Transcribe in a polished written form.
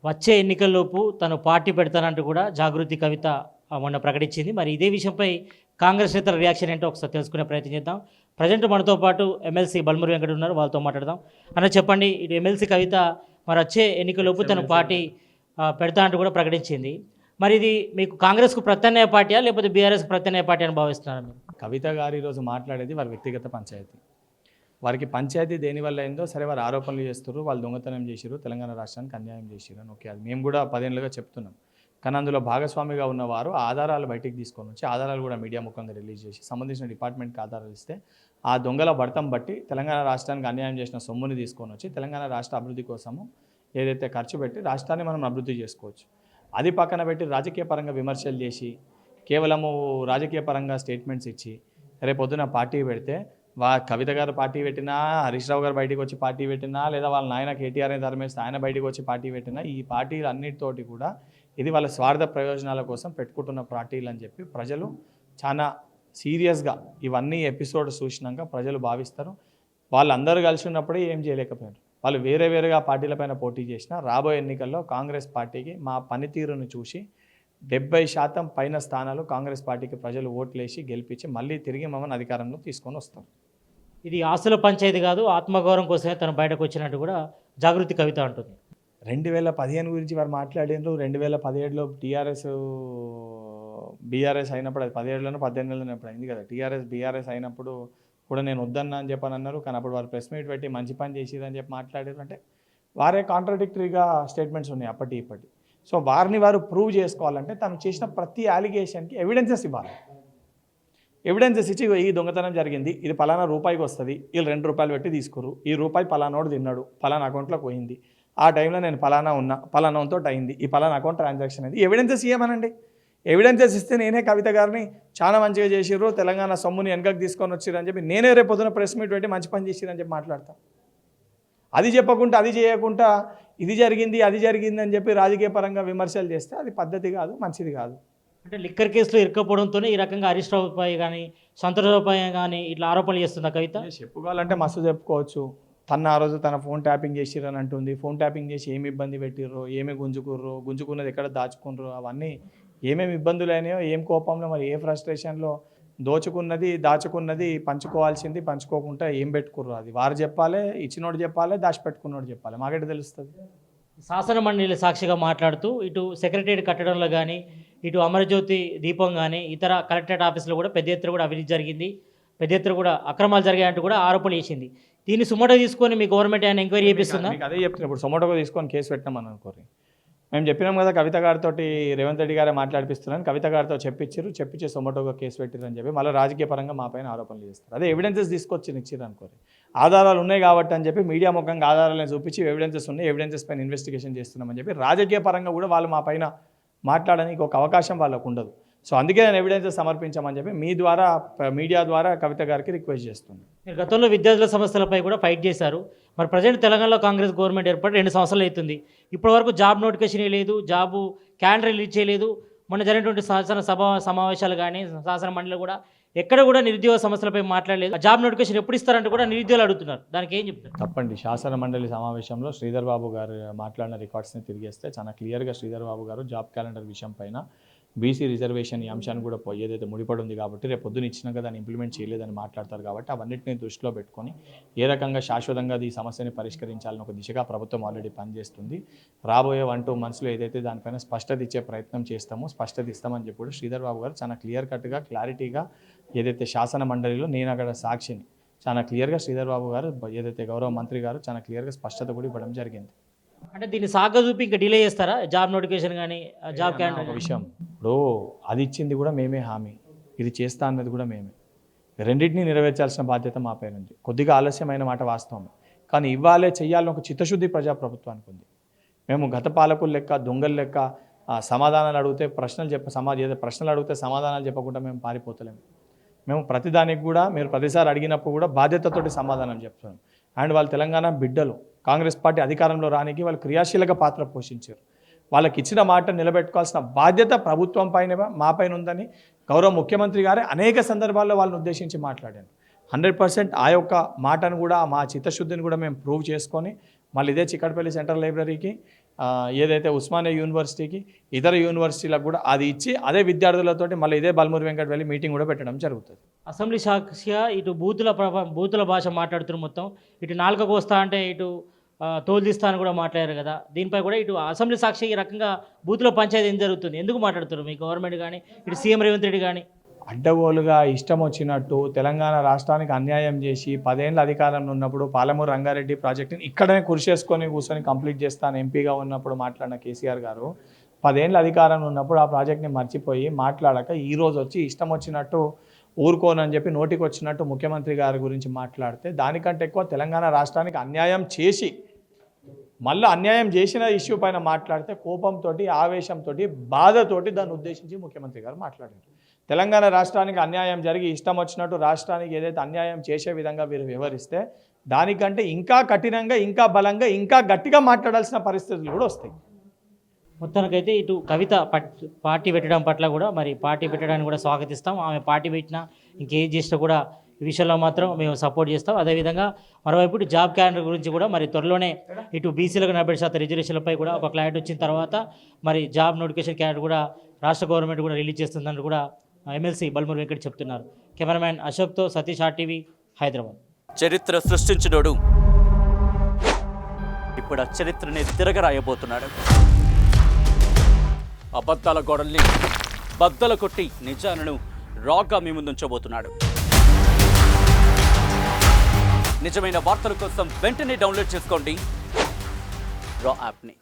వచ్చే ఎన్నికల్లోపు తను పార్టీ పెడతానంటూ కూడా జాగృతి కవిత మొన్న ప్రకటించింది. మరి ఇదే విషయంపై కాంగ్రెస్ నేతల రియాక్షన్ ఏంటో ఒకసారి తెలుసుకునే ప్రయత్నం చేద్దాం. ప్రజెంట్ మనతో పాటు ఎమ్మెల్సీ బల్మురి వెంకట ఉన్నారు, వాళ్ళతో మాట్లాడదాం. అన్న చెప్పండి, ఇటు ఎమ్మెల్సీ కవిత మరి వచ్చే ఎన్నికల్లోపు తను పార్టీ పెడతా అంటూ కూడా ప్రకటించింది. మరి ఇది మీకు కాంగ్రెస్కు ప్రత్యామ్నాయ పార్టీయా లేకపోతే బీఆర్ఎస్కు ప్రత్యామ్నాయ పార్టీ అని భావిస్తున్నారు మీరు? కవిత గారు ఈరోజు మాట్లాడేది వారి వ్యక్తిగత పంచాయతీ. వారికి పంచాయతీ దేనివల్ల అయిందో సరే, వారు ఆరోపణలు చేస్తారు, వాళ్ళు దొంగతనం చేసిరు, తెలంగాణ రాష్ట్రానికి అన్యాయం చేసిరు అని. ఓకే, అది మేము కూడా 10 ఏళ్ళుగా చెప్తున్నాం. కానీ అందులో భాగస్వామిగా ఉన్నవారు ఆధారాలు బయటికి తీసుకొని వచ్చి, ఆధారాలు కూడా మీడియా ముఖంగా రిలీజ్ చేసి సంబంధించిన డిపార్ట్మెంట్కి ఆధారాలు ఇస్తే, ఆ దొంగల భర్తం బట్టి తెలంగాణ రాష్ట్రానికి అన్యాయం చేసిన సొమ్ముని తీసుకొని వచ్చి తెలంగాణ రాష్ట్ర అభివృద్ధి కోసము ఏదైతే ఖర్చు పెట్టి రాష్ట్రాన్ని మనం అభివృద్ధి చేసుకోవచ్చు. అది పక్కన పెట్టి రాజకీయ పరంగా విమర్శలు చేసి, కేవలము రాజకీయ పరంగా స్టేట్మెంట్స్ ఇచ్చి రేపొద్దున పార్టీ పెడితే, కవిత గారు పార్టీ పెట్టినా, హరీష్ రావు గారు బయటికి వచ్చి పార్టీ పెట్టినా, లేదా వాళ్ళ నాయన కేటీఆర్ని ధర్మేస్తే ఆయన బయటికి వచ్చి పార్టీ పెట్టినా, ఈ పార్టీలు అన్నిటితోటి కూడా ఇది వాళ్ళ స్వార్థ ప్రయోజనాల కోసం పెట్టుకుంటున్న పార్టీలు అని చెప్పి ప్రజలు చాలా సీరియస్గా ఇవన్నీ ఎపిసోడ్స్ చూసినాక ప్రజలు భావిస్తారు. వాళ్ళందరూ కలిసి ఉన్నప్పుడే ఏం చేయలేకపోయారు. వాళ్ళు వేరేగా పార్టీలపైన పోటీ చేసినా రాబోయే ఎన్నికల్లో కాంగ్రెస్ పార్టీకి మా పనితీరును చూసి 70% పైన స్థానాలు కాంగ్రెస్ పార్టీకి ప్రజలు ఓట్లేసి గెలిపించి మళ్ళీ తిరిగి మమ్మల్ని అధికారంలో తీసుకొని వస్తారు. ఇది ఆస్తుల పంచాయతీ కాదు, ఆత్మగౌరవం కోసమే తను బయటకు వచ్చినట్టు కూడా జాగృతి కవిత అంటుంది. 2015 గురించి వారు మాట్లాడినారు. 2017లో బీఆర్ఎస్ అయినప్పుడు, అది 17లోనో 18లోనో ఎప్పుడు అయింది కదా, బీఆర్ఎస్ అయినప్పుడు కూడా నేను వద్దన్నా అని చెప్పని అన్నారు. కానీ అప్పుడు వారు ప్రెస్ మీట్ పెట్టి మంచి పని చేసిరని చెప్పి మాట్లాడారు. అంటే వారే కాంట్రడిక్టరీగా స్టేట్మెంట్స్ ఉన్నాయి ఇప్పటి. సో వారిని వారు ప్రూవ్ చేసుకోవాలంటే తను చేసిన ప్రతి అలిగేషన్కి ఎవిడెన్సెస్ ఇవ్వాలి. ఎవిడెన్సెస్ ఇచ్చి ఈ దొంగతనం జరిగింది, ఇది పలానా రూపాయికి వస్తుంది, వీళ్ళు 2 రూపాయలు పెట్టి తీసుకురు, ఈ రూపాయి పలానోడు తిన్నాడు, పలానా అకౌంట్లోకి పోయింది, ఆ టైంలో నేను పలానా ఉన్నా, పలానాతో అయింది, ఈ పలానా అకౌంట్ ట్రాన్సాక్షన్ అయింది. ఎవిడెన్సెస్ ఇవ్వమనండి. ఎవిడెన్సెస్ ఇస్తే నేనే కవిత గారిని చాలా మంచిగా చేసిర్రు, తెలంగాణ సొమ్ముని వెనకకు తీసుకొని వచ్చిర్రు అని చెప్పి నేనే రేపు పొద్దున ప్రెస్ మీట్ పెట్టి మంచి పని చేసిరని చెప్పి మాట్లాడతాను. అది చెప్పకుండా, అది చేయకుండా ఇది జరిగింది అది జరిగింది అని చెప్పి రాజకీయ పరంగా విమర్శలు చేస్తే అది పద్ధతి కాదు, మంచిది కాదు. అంటే లిక్కర్ కేసులో ఇరుక్కపోవడంతో ఈ రకంగా హరీష్ రావుపై కానీ సంతోషరావుపై కానీ ఇట్లా ఆరోపణలు చేస్తుంది కవిత. చెప్పుకోవాలంటే మస్తు చెప్పుకోవచ్చు. ఆ రోజు తన ఫోన్ ట్యాపింగ్ చేసిరని అంటుంది. ఫోన్ ట్యాపింగ్ చేసి ఏమి ఇబ్బంది పెట్టిర్రో, ఏమి గుంజుకున్నది ఎక్కడ దాచుకుర్రో, అవన్నీ ఏమేమి ఇబ్బందులు అయినాయో, ఏం కోపంలో, మరి ఏ ఫ్రస్ట్రేషన్లో దాచుకున్నది పంచుకోవాల్సింది పంచుకోకుండా ఏం పెట్టుకుర్రో అది వారు చెప్పాలి, ఇచ్చినోడు చెప్పాలి, దాచిపెట్టుకున్నోడు చెప్పాలి. మాకెట తెలుస్తుంది. శాసన మండలి సాక్షిగా మాట్లాడుతూ ఇటు సెక్రటరియట్ కట్టడంలో కానీ, ఇటు అమరజ్యోతి దీపం కానీ, ఇతర కలెక్టరేట్ ఆఫీసులో కూడా పెద్ద ఎత్తున కూడా అవినీతి జరిగింది, పెద్ద ఎత్తున కూడా అక్రమాలు జరిగాయంటూ కూడా ఆరోపణలు చేసింది. దీన్ని సుమోటో తీసుకొని మీ గవర్నమెంట్ ఆయన ఎంక్వైరీ చేపిస్తుందా? మీకు అదే చెప్తున్నా. ఇప్పుడు సుమోటోగా తీసుకొని కేసు పెట్టినామని అనుకోరు. మేము చెప్పినాం కదా, కవిత గారితో రేవంత్ రెడ్డి గారే మాట్లాడిపిస్తున్నాను, కవిత గారితో చెప్పించి సుమోటోగా కేసు పెట్టిరని చెప్పి మళ్ళీ రాజకీయ పరంగా మా పైన ఆరోపణలు చేస్తారు. అదే ఎవిడెన్సెస్ తీసుకొచ్చి ఇచ్చిర్రు అనుకోరు. ఆధారాలు ఉన్నాయి కాబట్టి అని చెప్పి మీడియా ముఖంగా ఆధారాలను చూపించి ఎవిడెన్సెస్ ఉన్నాయి, ఎవిడెన్సెస్ పైన ఇన్వెస్టిగేషన్ చేస్తున్నామని చెప్పి రాజకీయ పరంగా కూడా వాళ్ళు మా పైన మాట్లాడడానికి ఒక అవకాశం వాళ్ళకు ఉండదు. సో అందుకే నేను ఎవిడెన్సెస్ సమర్పించామని చెప్పి మీడియా ద్వారా కవిత గారికి రిక్వెస్ట్ చేస్తున్నాను. మీరు గతంలో విద్యార్థుల సమస్యలపై కూడా ఫైట్ చేశారు. మరి ప్రజెంట్ తెలంగాణలో కాంగ్రెస్ గవర్నమెంట్ ఏర్పడి 2 సంవత్సరాలు అవుతుంది. ఇప్పటివరకు జాబ్ నోటిఫికేషన్ లేదు, జాబు క్యాలెండర్ రిలీజ్ చేయలేదు. మొన్న జరిగినటువంటి సమావేశాలు కానీ శాసన మండలి కూడా ఎక్కడ కూడా నిరుద్యోగ సమస్యలపై మాట్లాడలేదు. జాబ్ నోటిఫికేషన్ ఎప్పుడు ఇస్తారంటే కూడా నిరుద్యోగులు అడుగుతున్నారు. దానికి ఏం చెప్తారు? తప్పండి. శాసన మండలి సమావేశంలో శ్రీధర్ బాబు గారు మాట్లాడిన రికార్డ్స్ని తిరిగేస్తే చాలా క్లియర్గా శ్రీధర్ బాబు గారు జాబ్ క్యాలెండర్ విషయం పైన బీసీ రిజర్వేషన్ ఈ అంశాన్ని కూడా ఏదైతే ముడిపడి ఉంది కాబట్టి రేపు పొద్దున ఇచ్చినాక దాన్ని ఇంప్లిమెంట్ చేయలేదని మాట్లాడతారు. కాబట్టి అవన్నింటినీ దృష్టిలో పెట్టుకొని ఏ రకంగా శాశ్వతంగా ఈ సమస్యని పరిష్కరించాలని ఒక దిశగా ప్రభుత్వం ఆల్రెడీ పనిచేస్తుంది. రాబోయే 1-2 మంత్స్లో ఏదైతే దానిపైన స్పష్టత ఇచ్చే ప్రయత్నం స్పష్టత ఇస్తామని చెప్పి కూడా శ్రీధర్ బాబు గారు చాలా క్లియర్ కట్గా క్లారిటీగా ఏదైతే శాసన మండలిలో నేను అక్కడ సాక్షిని చాలా క్లియర్గా శ్రీధర్ బాబు గారు ఏదైతే గౌరవ మంత్రి గారు చాలా క్లియర్గా స్పష్టత కూడా ఇవ్వడం జరిగింది. అంటే దీన్ని సాగా చూపి ఇంకా డిలే చేస్తారా? జాబ్ నోటిఫికేషన్ కానీ జాబ్ క్యాలెండర్ విషయం ఇప్పుడు అది ఇచ్చింది కూడా మేమే, హామీ ఇది చేస్తా అన్నది కూడా మేమే. రెండింటినీ నెరవేర్చాల్సిన బాధ్యత మా పైన ఉంది. కొద్దిగా ఆలస్యమైన మాట వాస్తవం, కానీ ఇవ్వాలే చెయ్యాలని ఒక చిత్తశుద్ధి ప్రజాప్రభుత్వానికి ఉంది. మేము గత పాలకులు లెక్క, దొంగలు లెక్క సమాధానాలు అడిగితే ప్రశ్నలు అడిగితే సమాధానాలు చెప్పకుండా మేము పారిపోతలేము. మేము ప్రతిదానికి కూడా మీరు ప్రతిసారి అడిగినప్పుడు కూడా బాధ్యతతోటి సమాధానం చెప్తున్నాం. అండ్ వాళ్ళు తెలంగాణ బిడ్డలు, కాంగ్రెస్ పార్టీ అధికారంలో రానికి వాళ్ళు క్రియాశీలక పాత్ర పోషించారు. వాళ్ళకి ఇచ్చిన మాట నిలబెట్టుకోవాల్సిన బాధ్యత ప్రభుత్వం పైన మా పైన ఉందని గౌరవ ముఖ్యమంత్రి గారే అనేక సందర్భాల్లో వాళ్ళని ఉద్దేశించి మాట్లాడాను. 100% ఆ యొక్క మాటను కూడా, మా చిత్తశుద్ధిని కూడా మేము ప్రూవ్ చేసుకొని మళ్ళీ ఇదే చిక్కడపల్లి సెంట్రల్ లైబ్రరీకి ఏదైతే ఉస్మానియా యూనివర్సిటీకి ఇతర యూనివర్సిటీలకు కూడా అది ఇచ్చి అదే విద్యార్థులతోటి మళ్ళీ ఇదే బల్మూరి వెంకట్ వెళ్ళి మీటింగ్ కూడా పెట్టడం జరుగుతుంది. అసెంబ్లీ సాక్షిగా ఇటు బూతుల భాష మాట్లాడుతున్నారు మొత్తం, ఇటు నాలుకకు వస్తా అంటే ఇటు తోలుదిస్తా అని కూడా మాట్లాడారు కదా. దీనిపై కూడా ఇటు అసెంబ్లీ సాక్షి ఈ రకంగా బూతుల పంచాయతీ ఏం జరుగుతుంది, ఎందుకు మాట్లాడుతున్నారు మీ గవర్నమెంట్ కానీ ఇటు సీఎం రేవంత్ రెడ్డి కానీ? అడ్డగోలుగా ఇష్టం వచ్చినట్టు తెలంగాణ రాష్ట్రానికి అన్యాయం చేసి 10 ఏళ్ళ అధికారంలో ఉన్నప్పుడు పాలమూరు రంగారెడ్డి ప్రాజెక్టుని ఇక్కడనే కూర్చుని కంప్లీట్ చేస్తాను ఎంపీగా ఉన్నప్పుడు మాట్లాడిన కేసీఆర్ గారు 10 ఏళ్ళ అధికారంలో ఉన్నప్పుడు ఆ ప్రాజెక్ట్ని మర్చిపోయి మాట్లాడక ఈరోజు వచ్చి ఇష్టం వచ్చినట్టు ఊరుకోనని చెప్పి నోటికి వచ్చినట్టు ముఖ్యమంత్రి గారి గురించి మాట్లాడితే దానికంటే ఎక్కువ తెలంగాణ రాష్ట్రానికి అన్యాయం చేసి మళ్ళీ అన్యాయం చేసిన ఇష్యూ పైన మాట్లాడితే కోపంతో ఆవేశంతో బాధతోటి దాన్ని ఉద్దేశించి ముఖ్యమంత్రి గారు మాట్లాడారు. తెలంగాణ రాష్ట్రానికి అన్యాయం జరిగి ఇష్టం వచ్చినట్టు రాష్ట్రానికి ఏదైతే అన్యాయం చేసే విధంగా వీరు వివరిస్తే దానికంటే ఇంకా కఠినంగా ఇంకా బలంగా ఇంకా గట్టిగా మాట్లాడాల్సిన పరిస్థితులు కూడా వస్తాయి. మొత్తానికైతే ఇటు కవిత పార్టీ పెట్టడం పట్ల కూడా మరి పార్టీ పెట్టడాన్ని కూడా స్వాగతిస్తాం. ఆమె పార్టీ పెట్టినా ఇంకేం చేసినా కూడా ఈ విషయంలో మాత్రం మేము సపోర్ట్ చేస్తాం. అదేవిధంగా మరోవైపు ఇటు జాబ్ క్యాలెండర్ గురించి కూడా మరి త్వరలోనే ఇటు బీసీలకు 40% రిజర్వేషన్లపై కూడా ఒక క్లారిటీ వచ్చిన తర్వాత మరి జాబ్ నోటిఫికేషన్ క్యాలెండర్ కూడా రాష్ట్ర గవర్నమెంట్ కూడా రిలీజ్ చేస్తుందని కూడా ఎమ్మెల్సీ బల్మూరి వెంకట్ చెప్తున్నారు. కెమెరామ్యాన్ అశోక్తో సతీష్ RTV హైదరాబాద్. చరిత్ర సృష్టించినోడు ఇప్పుడు ఆ చరిత్రని తిరగరాయబోతున్నాడు. అబద్ధాల గోడల్ని బద్దలు కొట్టి నిజాలను రాగా మీ ముందుంచబోతున్నాడు. నిజమైన వార్తల కోసం వెంటనే డౌన్లోడ్ చేసుకోండి రా యాప్ని.